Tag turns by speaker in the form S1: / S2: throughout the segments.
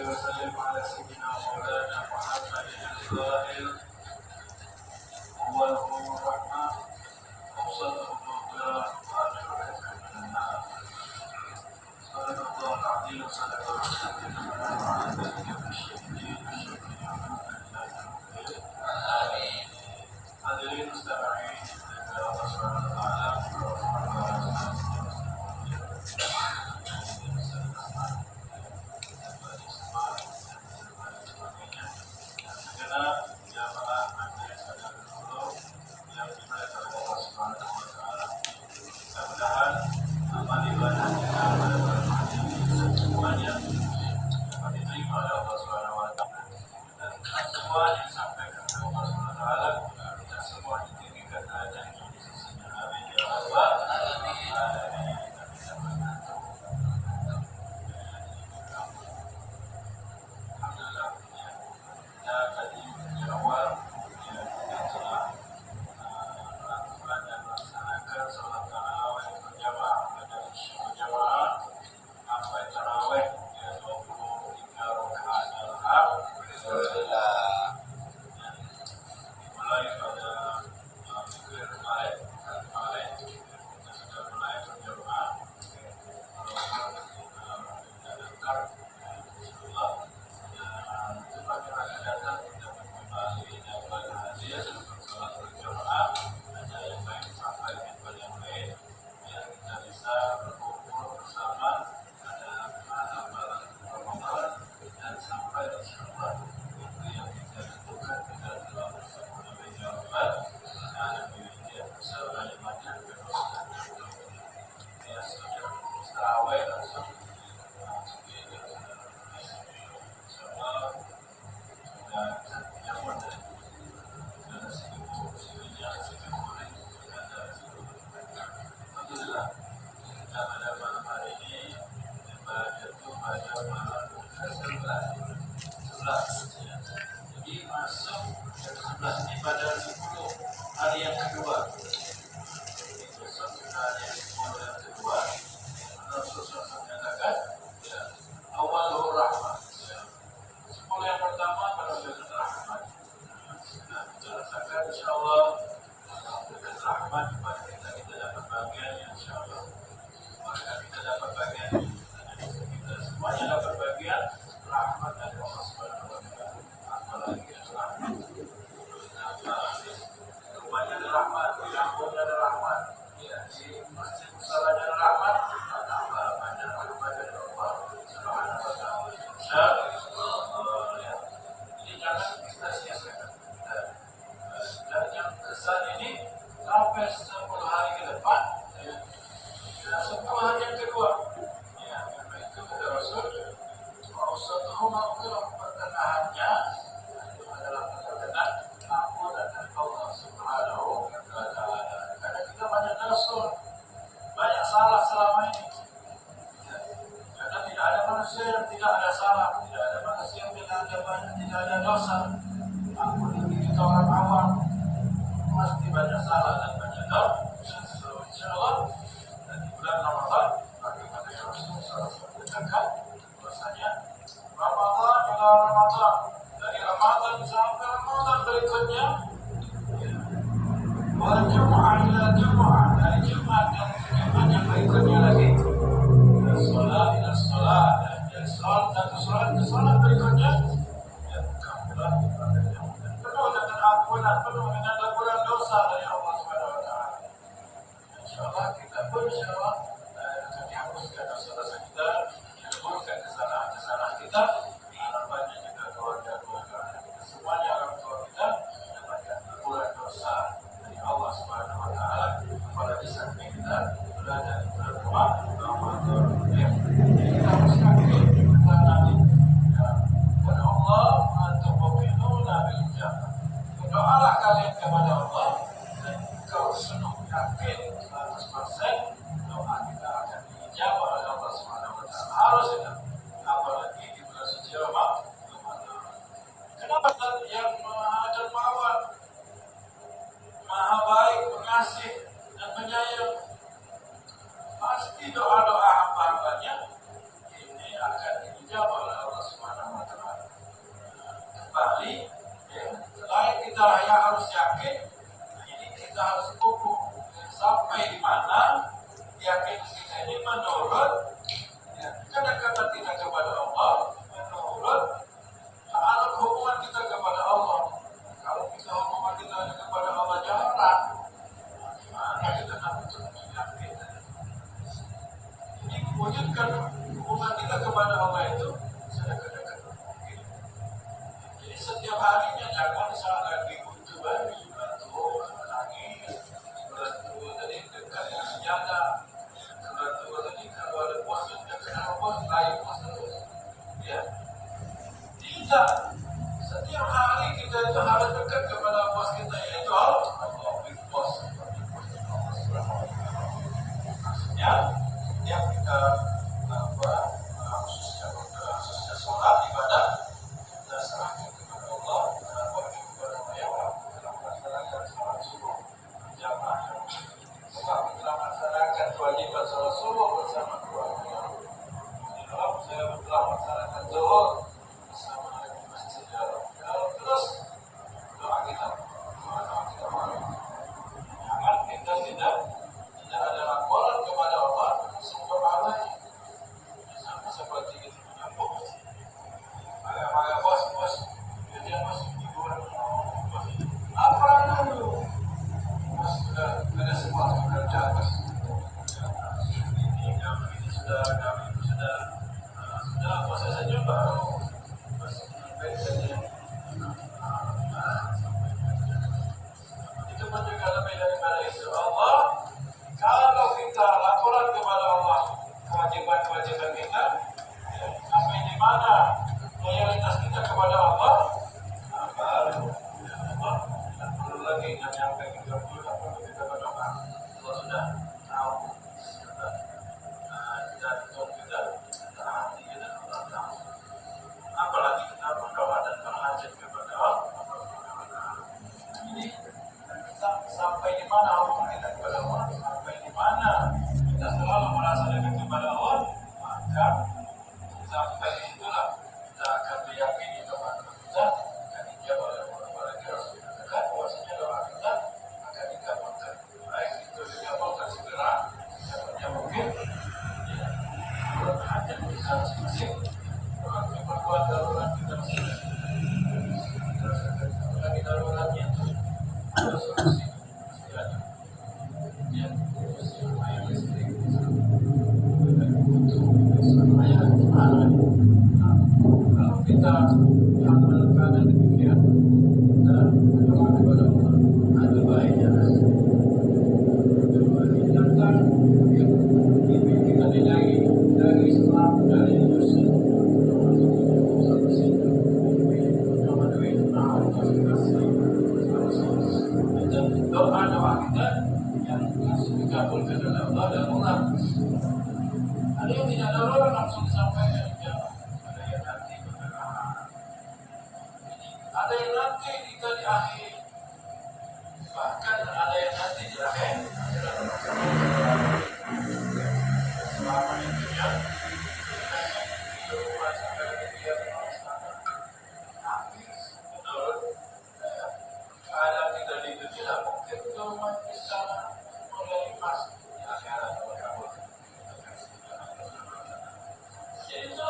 S1: وسلم على سيدنا مولانا محمد الظاهر هو نور الرحمة وصدق المولى وآخر حكم من النار. صدق الله العظيم صدق رسوله الكريم وعلى ذلك الشهيدين والشهيدين آمين. Hadirin mustami'in dari Allah Subhanahu wa taala. Jadi masuk yang 11 ini pada 10 hari yang kedua. Besok kita hari yang kedua. Rasulullah menyatakan awal rahmat. 10 yang pertama pada bulan rahmat. Nah, kita rasakan insyaallah bulan rahmat pada kita dapat bagian insyaallah. Maka kita dapat bagian kita semuanya dapat bagian rahmat dari Allah Subhanahu wa taala. Apalagi rahmat. Rumahnya ada rahmat, di kampungnya ada rahmat. Ya, di masjid musolanya ada rahmat. Tambah banyak rahmat dari Allah Subhanahu wa taala. Insyaallah. Jadi jangan kita sia-siakan. Dan yang kesan ini sampai 10 hari ke depan, ya. 10 hari yang kedua. Ya, karena itu kata Rasul Rasulullah maghfirah pertengahannya itu adalah pertengahan ampunan dari Allah Subhanahu wa taala. Karena kita banyak dosa, banyak salah selama ini. Ya. Karena tidak ada manusia yang tidak ada salah, tidak ada manusia yang tidak ada dosa. Ampun kita orang awam pasti banyak salah dan banyak dosa. Insyaallah di bulan Ramadan bagaimana yang Rasulullah katakan bahwasanya Ramadan ila Ramadan, dari Ramadan sampai Ramadan berikutnya, wal Jum'ah ila Jum'ah, dari Jumat dan Jumat yang berikutnya lagi, sholat ila sholat, dari sholat satu sholat ke sholat berikutnya, ya kampulan penuh dengan ampunan, penuh dengan lemburan dosa dari Allah Subhanahu wa taala. Insyaallah kita pun insyaallah akan dihapuskan dosa-dosa kita, dileburkan kesalahan-kesalahan kita, harapannya juga keluarga karena hubungan kita kepada Allah itu sudah dekat. Jadi setiap harinya jangan saat lagi butuh baju, butuh lagi, butuh tadi dekatnya senjata, butuh tadi kalau ada bos dekat sama bos lain bos terus. Ya, tidak. Setiap hari kita itu harus dekat kepada bos kita, yaitu Allah, big boss. Maksudnya yang kita khususnya sholat ibadah kita serahkan kepada Allah, kepada yang dalam melaksanakan sholat subuh jamaah, kita melaksanakan kewajiban sholat subuh bersama keluarga. Kalau saya telah melaksanakan zuhur bersama di masjid, terus doa kita malam. Jangan kita tidak ada laporan kepada Allah sumber pahalanya. Sama seperti itu menyambung. Agak bos, dia bos hiburan. Apa dulu? Bos sudah ada semua pekerjaan bos. Ini sudah proses saja baru bos baik saja. Itu pun juga lebih daripada itu. Allah, kalau kita laporan kepada Allah kewajiban kita, sampai di mana loyalitas kita kepada Allah, baru Allah tidak perlu lagi nyampe kita perlu kita berdoa. Allah sudah tahu, dan kita hati kita Allah tahu. Apalagi kita berdoa dan berhajat kepada Allah. Ini sampai di mana hubungan kita kepada Allah, sampai di mana kita selalu merasa dekat kepada Allah, maka sampai itulah kita akan meyakini doa kita akan dijawab oleh Allah. Rasulullah katakan bahwasanya doa kita akan dikabulkan. Baik itu dikabulkan segera, dikabulnya mungkin. Menurut hajat kita masing-masing, doa keperluan darurat kita masing-masing. Terus lagi daruratnya itu ada solusi. Kalau kita yang melakukan demikian, kita berdoa kepada Allah, ada baiknya. Datang yang kita nilai dari Islam, dari Indonesia, doa kita yang langsung dikabulkan oleh Allah dan Allah. Ada yang tidak darurat langsung disampaikan dijawab. Ada yang nanti berdoa. Ada yang nanti kita di akhir. Bahkan ada yang nanti di akhir. Selama ini ya. Keadaan kita di dunia mungkin cuma bisa melepas di akhirat berkabut. Jadi itu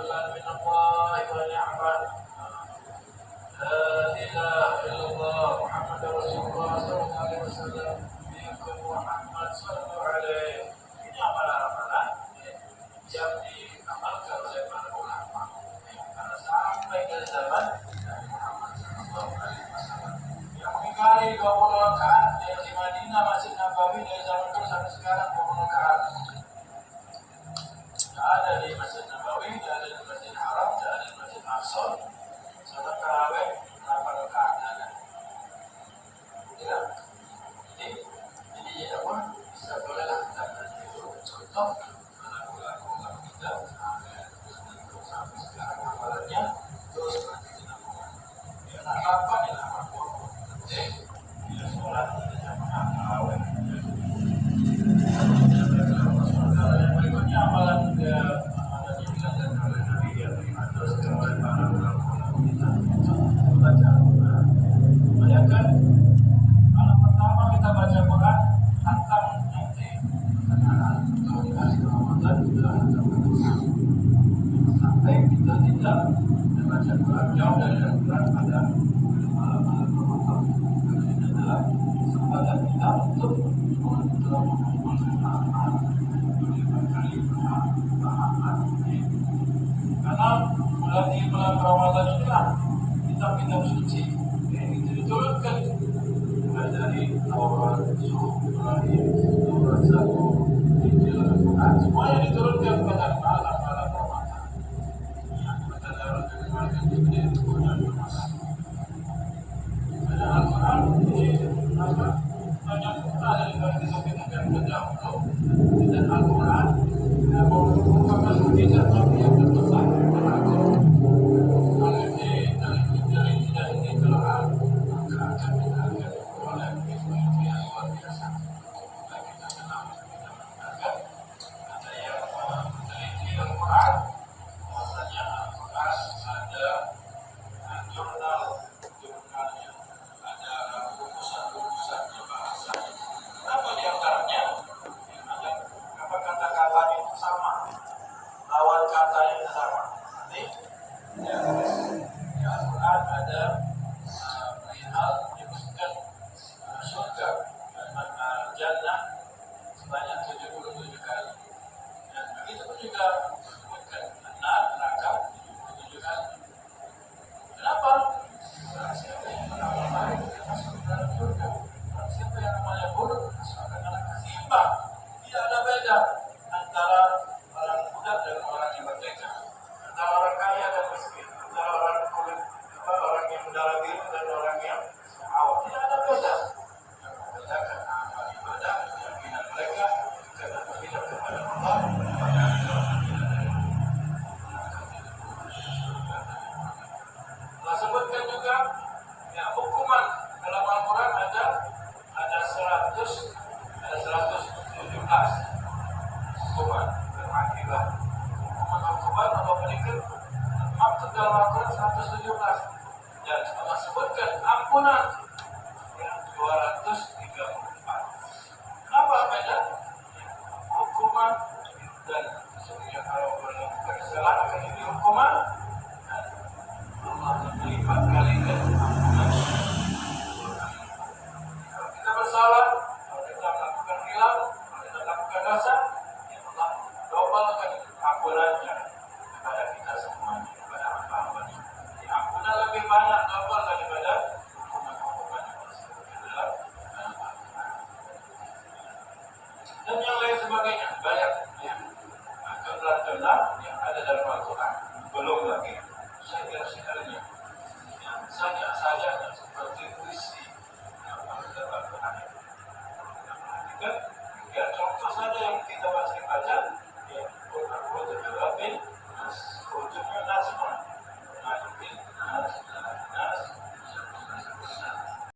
S1: فضلا من الله ونعمة. لا إله إلا الله محمد رسول الله صلى الله عليه wasallam. Bikum Muhammad sallallahu alaihi. Ini amalan-amalan yang diamalkan oleh para ulama karena sampai ke zaman Nabi Muhammad sallallahu alaihi wasallam. Yang mengingkari 20 rakaat yang di Madinah Masjid Nabawi dari zaman dulu sampai sekarang 20 rakaat. Tidak ada di Masjid Nabawi, tidak ada di Masjid Haram, tidak ada di Masjid Aqsa. Salat tarawih 8 rakaat ada. Tidak. Jadi apa? Bisa bolehlah kita beriru contoh lagu-lagu kita sampai sekarang amalannya terus dilakukan. Ya, apa nih nama penting? Ya, sholat jamaah tarawih. Yang berikutnya amalan yang dilakukan oleh Nabi yang diajarkan oleh para ulama kita baca Al-Quran. Bayangkan malam pertama kita baca Quran hantam nanti kalau dikasih Ramadan sudah sampai kita tidak membaca Quran jauh dari Al-Quran pada malam-malam Ramadan. Karena ini adalah kesempatan kita untuk mengumpulkan amal berkali-kali pahaman. Karena bulan Ramadan inilah kitab-kitab suci yang itu diturunkan mulai dari Taurat, Suhuf Ibrahim, Taurat Zabur, Injil, Al-Quran, semuanya diturunkan pada malam-malam Ramadan. Yang pada dalam kehidupan kita itu bukan Ramadan. Pada Al-Quran ini banyak pula dari kitab-kitab yang terdahulu. Dan Al-Quran merupakan mukjizat Nabi yang tertulis pada Al-Quran. Kalau dari tidak ini telah maka akan dikatakan oleh ilmu yang luar biasa. Dan kita senang kita mengatakan ada yang meneliti Al-Quran, bahwasanya Al-Quran ada jurnalnya, ada rumusan-rumusannya bahasa. Apa di antaranya? Ada apa kata-katanya itu sama, lawan katanya itu sama. Nanti ya, di Al-Quran ada perihal menyebutkan surga dan jannah sebanyak 77 kali. Dan begitu pun juga menyebutkan neraka 77 kali. Kenapa? Karena siapa yang beramal baik masuk ke dalam surga. Karena siapa yang amalnya buruk masuk ke dalam kesimpang. Tidak ada beda antara orang budak dan orang yang merdeka, antara orang kaya dan miskin, antara orang yang berdarah biru dan orang yang awam. Tidak ada beda. Yang membedakan amal ibadah keyakinan mereka karena beriman kepada Allah. Allah sebutkan juga ya, hukuman dalam Al-Quran ada 117 hukuman berakibat. Hukuman atau meningkat maksud dalam Al-Quran 117 dan Allah sebutkan ampunan ya, 234. Kenapa beda? Ya, hukuman dan sebenarnya kalau melakukan kesalahan akan jadi hukuman dan Allah melipat kali